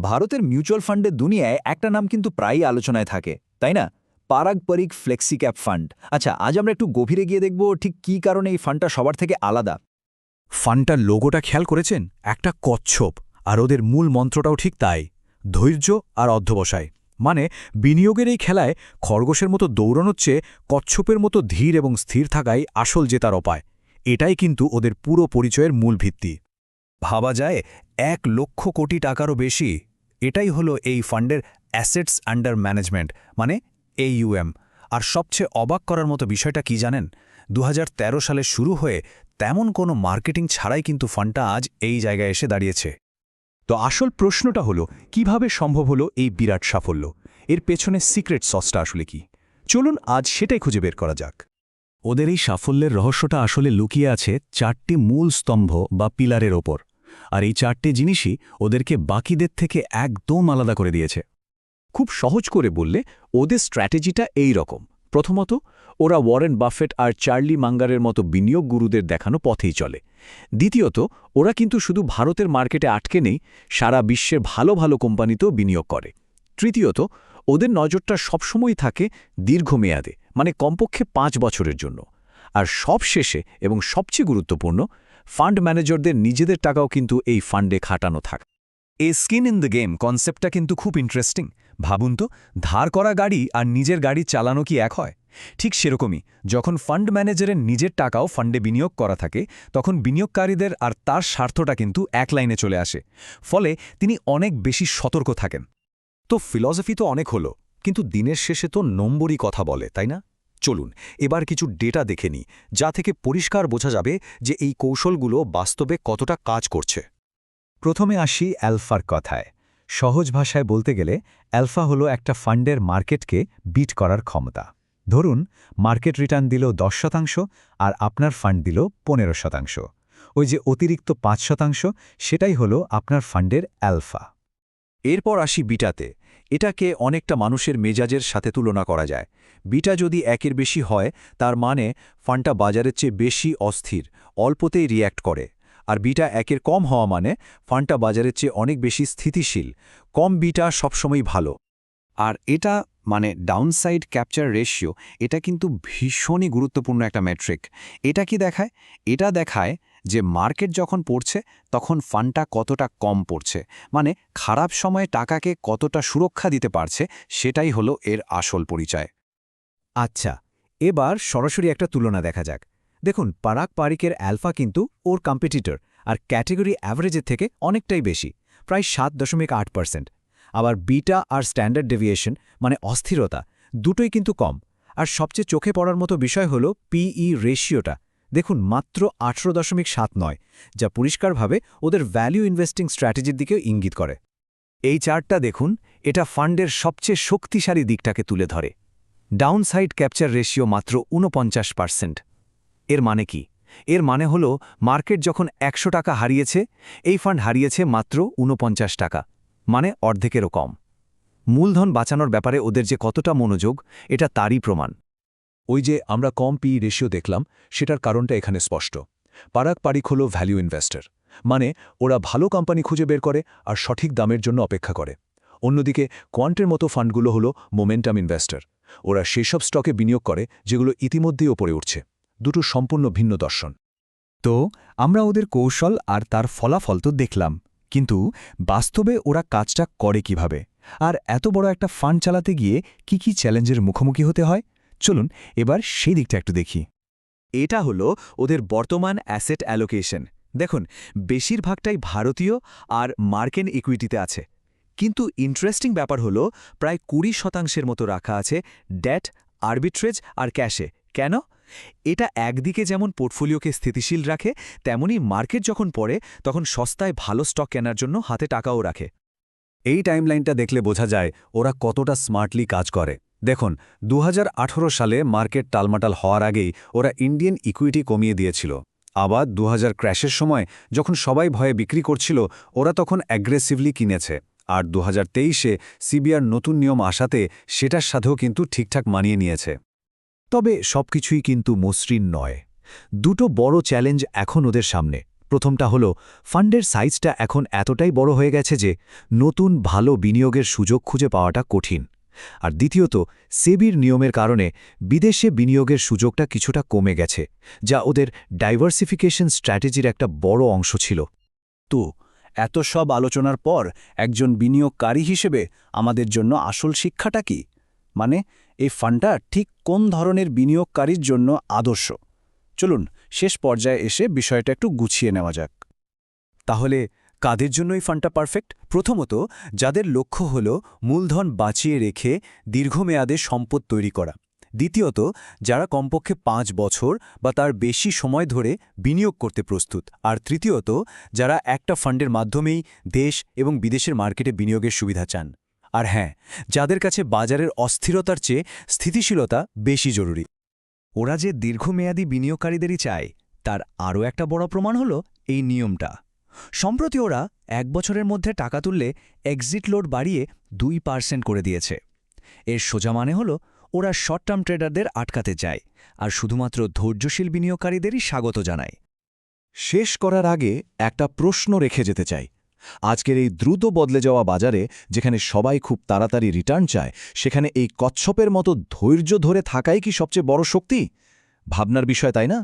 ভারতের মিউচুয়াল ফান্ডের দুনিয়ায় একটা নাম কিন্তু প্রায়ই আলোচনায় থাকে, তাই না? পারাগপরিক ফ্লেক্সিক্যাপ ফান্ড। আচ্ছা, আজ আমরা একটু গভীরে গিয়ে দেখব ঠিক কী কারণে এই ফান্ডটা সবার থেকে আলাদা। ফান্ডটার লোগোটা খেয়াল করেছেন? একটা কচ্ছপ, আর ওদের মূল মন্ত্রটাও ঠিক তাই, ধৈর্য আর অধ্যবসায়। মানে বিনিয়োগের এই খেলায় খরগোশের মতো দৌড়ানোর চেয়ে কচ্ছপের মতো ধীর এবং স্থির থাকাই আসল জেতার উপায়। এটাই কিন্তু ওদের পুরো পরিচয়ের মূল ভিত্তি। ভাবা যায় 1,00,000 কোটি টাকারও বেশি। এটাই হলো এই ফান্ডের অ্যাসেটস আন্ডার ম্যানেজমেন্ট, মানে AUM। আর সবচেয়ে অবাক করার মতো বিষয়টা কি জানেন? 2013 সালে শুরু হয়ে তেমন কোনো মার্কেটিং ছাড়াই কিন্তু ফান্ডটা আজ এই জায়গায় এসে দাঁড়িয়েছে। তো আসল প্রশ্নটা হলো, কিভাবে সম্ভব হলো এই বিরাট সাফল্য? এর পেছনে সিক্রেট সসটা আসলে কি? চলুন আজ সেটাই খুঁজে বের করা যাক। ওদের এই সাফল্যের রহস্যটা আসলে লুকিয়ে আছে 4টি মূল স্তম্ভ বা পিলারের ওপর। আর এই 4টি জিনিসই ওদেরকে বাকিদের থেকে একদম আলাদা করে দিয়েছে। খুব সহজ করে বললে ওদের স্ট্র্যাটেজিটা এই রকম। প্রথমত, ওরা ওয়ারেন বাফেট আর চার্লি মাঙ্গারের মতো বিনিয়োগ গুরুদের দেখানো পথেই চলে। দ্বিতীয়ত, ওরা কিন্তু শুধু ভারতের মার্কেটে আটকে নেই, সারা বিশ্বের ভালো ভালো কোম্পানিতেও বিনিয়োগ করে। তৃতীয়ত, ওদের নজরটা সবসময় থাকে দীর্ঘমেয়াদে, মানে কমপক্ষে 5 বছরের জন্য। আর সব শেষে এবং সবচেয়ে গুরুত্বপূর্ণ, ফান্ড ম্যানেজারদের নিজেদের টাকাও কিন্তু এই ফান্ডে খাটানো থাকে। এই স্কিন ইন দ্য গেম কনসেপ্টটা কিন্তু খুব ইন্টারেস্টিং। ভাবুন তো, ধার করা গাড়ি আর নিজের গাড়ি চালানো কি এক হয়? ঠিক সেরকমই, যখন ফান্ড ম্যানেজারের নিজের টাকাও ফান্ডে বিনিয়োগ করা থাকে, তখন বিনিয়োগকারীদের আর তার স্বার্থটা কিন্তু এক লাইনে চলে আসে। ফলে তিনি অনেক বেশি সতর্ক থাকেন। তো ফিলসফি তো অনেক হলো, কিন্তু দিনের শেষে তো নম্বরই কথা বলে, তাই না? চলুন এবার কিছু ডেটা দেখে নিই, যা থেকে পরিষ্কার বোঝা যাবে যে এই কৌশলগুলো বাস্তবে কতটা কাজ করছে। প্রথমে আসি অ্যালফার কথায়। সহজ ভাষায় বলতে গেলে অ্যালফা হলো একটা ফান্ডের মার্কেটকে বিট করার ক্ষমতা। ধরুন মার্কেট রিটার্ন দিল 10%, আর আপনার ফান্ড দিল 15%। ওই যে অতিরিক্ত 5%, সেটাই হলো আপনার ফান্ডের অ্যালফা। এরপর আসি বিটাতে। এটাকে অনেকটা মানুষের মেজাজের সাথে তুলনা করা যায়। বিটা যদি 1-এর বেশি হয়, তার মানে ফান্ডটা বাজারের চেয়ে বেশি অস্থির, অল্পতেই রিয়্যাক্ট করে। আর বিটা 1-এর কম হওয়া মানে ফান্ডটা বাজারের চেয়ে অনেক বেশি স্থিতিশীল। কম বিটা সবসময় ভালো। আর এটা মানে ডাউনসাইড ক্যাপচার রেশিও, এটা কিন্তু ভীষণই গুরুত্বপূর্ণ একটা মেট্রিক। এটা কি দেখায়? এটা দেখায় যে মার্কেট যখন পড়ছে তখন ফান্ডটা কতটা কম পড়ছে, মানে খারাপ সময়ে টাকাকে কতটা সুরক্ষা দিতে পারছে, সেটাই হলো এর আসল পরিচয়। আচ্ছা, এবার সরাসরি একটা তুলনা দেখা যাক। দেখুন, পারাগপারিকের অ্যালফা কিন্তু ওর কম্পিটিটর আর ক্যাটেগরি অ্যাভারেজের থেকে অনেকটাই বেশি, প্রায় 7.8%। আবার বিটা আর স্ট্যান্ডার্ড ডেভিয়েশন, মানে অস্থিরতা, দুটোই কিন্তু কম। আর সবচেয়ে চোখে পড়ার মতো বিষয় হল পিই রেশিওটা। দেখুন, মাত্র 18.79, যা পরিষ্কারভাবে ওদের ভ্যালু ইনভেস্টিং স্ট্র্যাটেজির দিকেও ইঙ্গিত করে। এই চার্টটা দেখুন, এটা ফান্ডের সবচেয়ে শক্তিশালী দিকটাকে তুলে ধরে। ডাউনসাইড ক্যাপচার রেশিও মাত্র 49%। এর মানে কি? এর মানে হলো মার্কেট যখন 100 টাকা হারিয়েছে, এই ফান্ড হারিয়েছে মাত্র 49 টাকা, মানে অর্ধেকেরও কম। মূলধন বাঁচানোর ব্যাপারে ওদের যে কতটা মনোযোগ, এটা তারই প্রমাণ। ওই যে আমরা কম পি রেশিও দেখলাম, সেটার কারণটা এখানে স্পষ্ট। পারাগপারিক হল ভ্যালু ইনভেস্টর, মানে ওরা ভালো কোম্পানি খুঁজে বের করে আর সঠিক দামের জন্য অপেক্ষা করে। অন্যদিকে কোয়ান্টের মতো ফান্ডগুলো হলো মোমেন্টাম ইনভেস্টর। ওরা সেসব স্টকে বিনিয়োগ করে যেগুলো ইতিমধ্যেই ওপরে উঠছে। দুটো সম্পূর্ণ ভিন্ন দর্শন। তো আমরা ওদের কৌশল আর তার ফলাফল তো দেখলাম, কিন্তু বাস্তবে ওরা কাজটা করে কিভাবে? আর এত বড় একটা ফান্ড চালাতে গিয়ে কি কি চ্যালেঞ্জের মুখোমুখি হতে হয়? চলুন এবার সেই দিকটা একটু দেখি। এটা হলো ওদের বর্তমান অ্যাসেট অ্যালোকেশন। দেখুন, বেশিরভাগটাই ভারতীয় আর মার্কেন ইকুইটিতে আছে। কিন্তু ইন্টারেস্টিং ব্যাপার হলো প্রায় 20% মতো রাখা আছে ডেট, আরবিট্রেজ আর ক্যাশে। কেন? এটা একদিকে যেমন পোর্টফোলিওকে স্থিতিশীল রাখে, তেমনি মার্কেট যখন পড়ে তখন সস্তায় ভালো স্টক কেনার জন্য হাতে টাকাও রাখে। এই টাইমলাইনটা দেখলে বোঝা যায় ওরা কতটা স্মার্টলি কাজ করে। দেখুন, 2018 সালে মার্কেট টালমাটাল হওয়ার আগেই ওরা ইন্ডিয়ান ইকুইটি কমিয়ে দিয়েছিল। আবার 2000 ক্র্যাশের সময় যখন সবাই ভয়ে বিক্রি করছিল, ওরা তখন অ্যাগ্রেসিভলি কিনেছে। আর 2023-এ সিবিআর নতুন নিয়ম আসাতে সেটার সাথেও কিন্তু ঠিকঠাক মানিয়ে নিয়েছে। তবে সবকিছুই কিন্তু মসৃণ নয়। দুটো বড় চ্যালেঞ্জ এখন ওদের সামনে। প্রথমটা হলো ফান্ডের সাইজটা এখন এতটাই বড় হয়ে গেছে যে নতুন ভালো বিনিয়োগের সুযোগ খুঁজে পাওয়াটা কঠিন। আর দ্বিতীয়ত, সেবির নিয়মের কারণে বিদেশে বিনিয়োগের সুযোগটা কিছুটা কমে গেছে, যা ওদের ডাইভার্সিফিকেশন স্ট্র্যাটেজির একটা বড় অংশ ছিল। তো এত সব আলোচনার পর একজন বিনিয়োগকারী হিসেবে আমাদের জন্য আসল শিক্ষাটা কি? মানে এই ফান্ডটা ঠিক কোন ধরনের বিনিয়োগকারীর জন্য আদর্শ? চলুন শেষ পর্যায়ে এসে বিষয়টা একটু গুছিয়ে নেওয়া যাক। তাহলে কাদের জন্য এই ফান্ডটা পারফেক্ট? প্রথমত, যাদের লক্ষ্য হল মূলধন বাঁচিয়ে রেখে দীর্ঘমেয়াদে সম্পদ তৈরি করা। দ্বিতীয়ত, যারা কমপক্ষে 5 বছর বা তার বেশি সময় ধরে বিনিয়োগ করতে প্রস্তুত। আর তৃতীয়ত, যারা একটা ফান্ডের মাধ্যমেই দেশ এবং বিদেশের মার্কেটে বিনিয়োগের সুবিধা চান। আর হ্যাঁ, যাদের কাছে বাজারের অস্থিরতার চেয়ে স্থিতিশীলতা বেশি জরুরি। ওরা যে দীর্ঘমেয়াদী বিনিয়োগকারীদেরই চায়, তার আরও একটা বড় প্রমাণ হল এই নিয়মটা। সম্প্রতি ওরা 1 বছরের মধ্যে টাকা তুললে এক্সিট লোড বাড়িয়ে 2% করে দিয়েছে। এর সোজা মানে হল ওরা শর্ট টার্ম ট্রেডারদের আটকাতে চায় আর শুধুমাত্র ধৈর্যশীল বিনিয়োগকারীদেরই স্বাগত জানায়। শেষ করার আগে একটা প্রশ্ন রেখে যেতে চাই। আজকের এই দ্রুত বদলে যাওয়া বাজারে, যেখানে সবাই খুব তাড়াতাড়ি রিটার্ন চায়, সেখানে এই কচ্ছপের মতো ধৈর্য ধরে থাকাই কি সবচেয়ে বড় শক্তি? ভাবনার বিষয়, তাই না?